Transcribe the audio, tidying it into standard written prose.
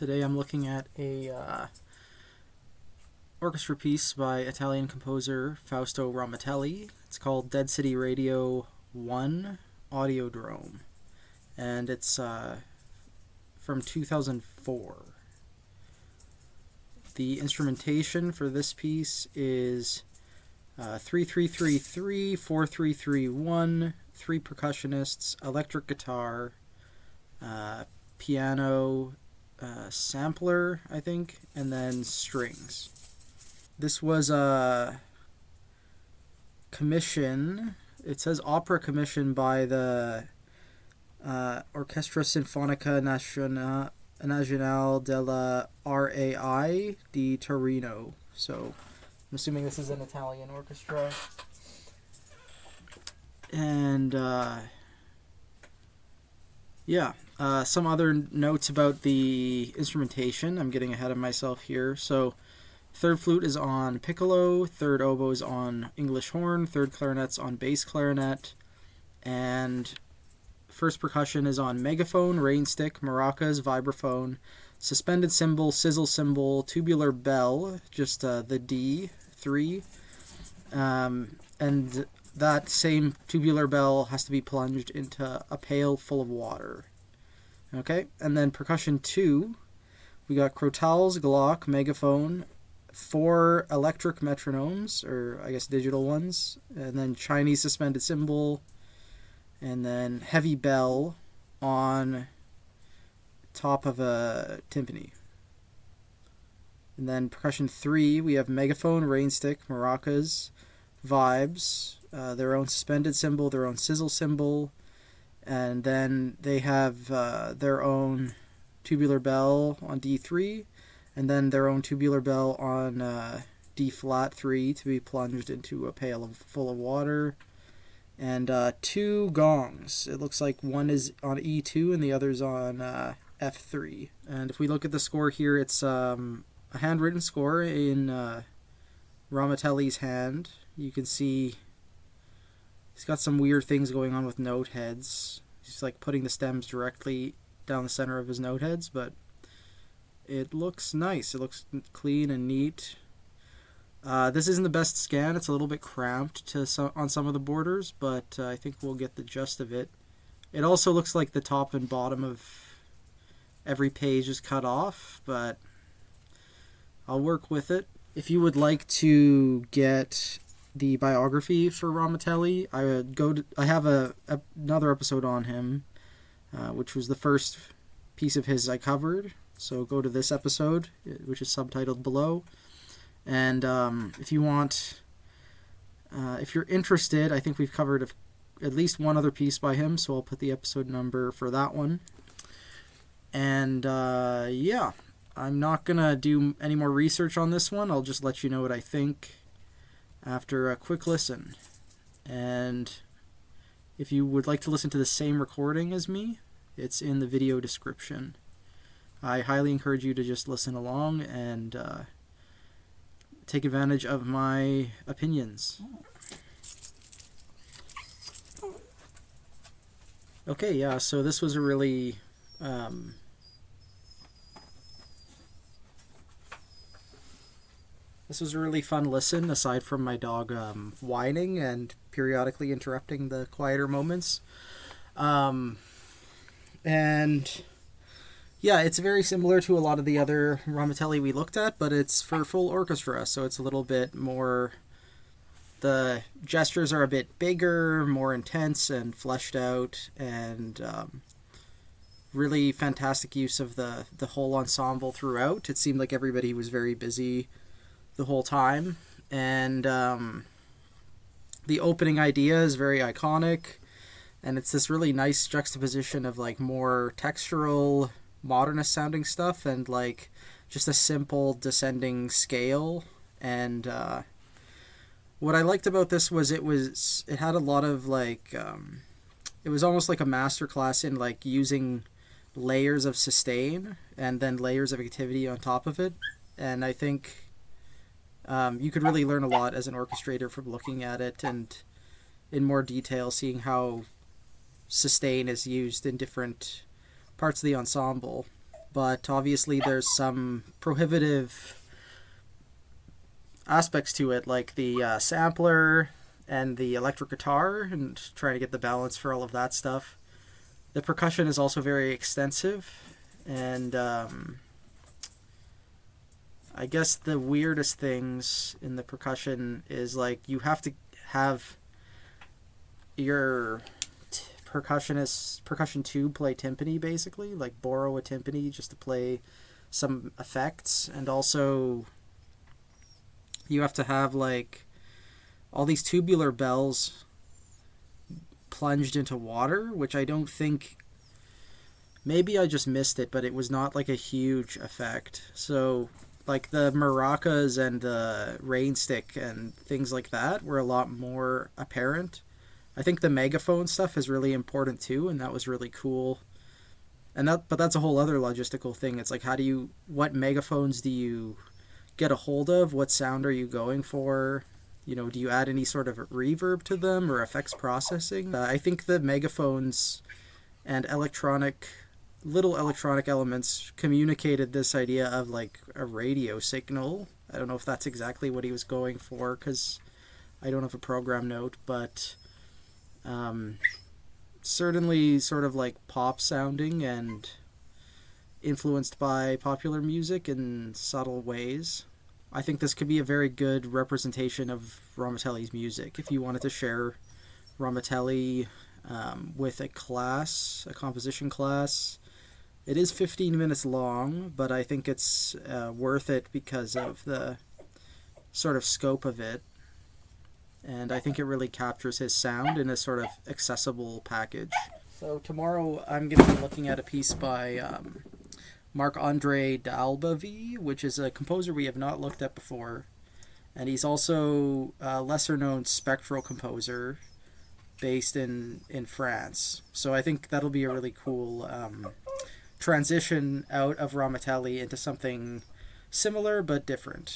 Today I'm looking at a orchestra piece by Italian composer Fausto Romitelli. It's called Dead City Radio 1 Audiodrome, and it's from 2004. The instrumentation for this piece is 3-3-3-3, 4-3-3-1, 3 percussionists, electric guitar, piano, sampler, I think, and then strings. This was a commission. It says opera commission by the Orchestra Sinfonica Nazionale della RAI di Torino. So I'm assuming this is an Italian orchestra. And some other notes about the instrumentation. I'm getting ahead of myself here. So third flute is on piccolo, third oboe is on English horn, third clarinet's on bass clarinet, and first percussion is on megaphone, rain stick, maracas, vibraphone, suspended cymbal, sizzle cymbal, tubular bell, just the D3, and that same tubular bell has to be plunged into a pail full of water. Okay, and then percussion 2, we got crotales, glock, megaphone, 4 electric metronomes, or I guess digital ones, and then Chinese suspended cymbal, and then heavy bell on top of a timpani. And then percussion 3, we have megaphone, rain stick, maracas, vibes, their own suspended cymbal, their own sizzle cymbal, and then they have their own tubular bell on D3, and then their own tubular bell on D flat 3 to be plunged into a pail full of water, and 2 gongs. It looks like one is on E2 and the other's on F3. And if we look at the score here, it's a handwritten score in Romitelli's hand. You can see he's got some weird things going on with note heads. He's like putting the stems directly down the center of his note heads, but it looks nice. It looks clean and neat. This isn't the best scan. It's a little bit cramped on some of the borders, but I think we'll get the gist of it. It also looks like the top and bottom of every page is cut off, but I'll work with it. If you would like to get the biography for Romitelli, I have another episode on him, which was the first piece of his I covered. So go to this episode, which is subtitled below. And if you want, if you're interested, I think we've covered at least one other piece by him, so I'll put the episode number for that one. And I'm not going to do any more research on this one. I'll just let you know what I think after a quick listen. And if you would like to listen to the same recording as me, it's in the video description. I highly encourage you to just listen along and take advantage of my opinions. Okay, yeah, so this was a really fun listen, aside from my dog whining and periodically interrupting the quieter moments. And yeah, it's very similar to a lot of the other Romitelli we looked at, but it's for full orchestra, so it's a little bit more... The gestures are a bit bigger, more intense and fleshed out, and really fantastic use of the whole ensemble throughout. It seemed like everybody was very busy the whole time, and the opening idea is very iconic, and it's this really nice juxtaposition of like more textural, modernist sounding stuff and like just a simple descending scale. And what I liked about this was it had a lot of like it was almost like a masterclass in like using layers of sustain and then layers of activity on top of it. And I think you could really learn a lot as an orchestrator from looking at it and in more detail seeing how sustain is used in different parts of the ensemble. but obviously there's some prohibitive aspects to it, like the sampler and the electric guitar, and trying to get the balance for all of that stuff. The percussion is also very extensive, and I guess the weirdest things in the percussion is like you have to have your percussion tube play timpani, basically, like borrow a timpani just to play some effects, and also you have to have like all these tubular bells plunged into water, which I don't think, maybe I just missed it, but it was not like a huge effect. So like the maracas and the rain stick and things like that were a lot more apparent. I think the megaphone stuff is really important too, and that was really cool. But that's a whole other logistical thing. It's like, what megaphones do you get a hold of? What sound are you going for? Do you add any sort of reverb to them or effects processing? I think the megaphones and little electronic elements communicated this idea of like a radio signal. I don't know if that's exactly what he was going for, because I don't have a program note, but certainly sort of like pop sounding and influenced by popular music in subtle ways. I think this could be a very good representation of Romitelli's music. If you wanted to share Romitelli with a composition class, it is 15 minutes long, but I think it's worth it because of the sort of scope of it. And I think it really captures his sound in a sort of accessible package. So tomorrow I'm going to be looking at a piece by Marc-André Dalbavie, which is a composer we have not looked at before. And he's also a lesser-known spectral composer based in France. So I think that'll be a really cool transition out of Romitelli into something similar but different.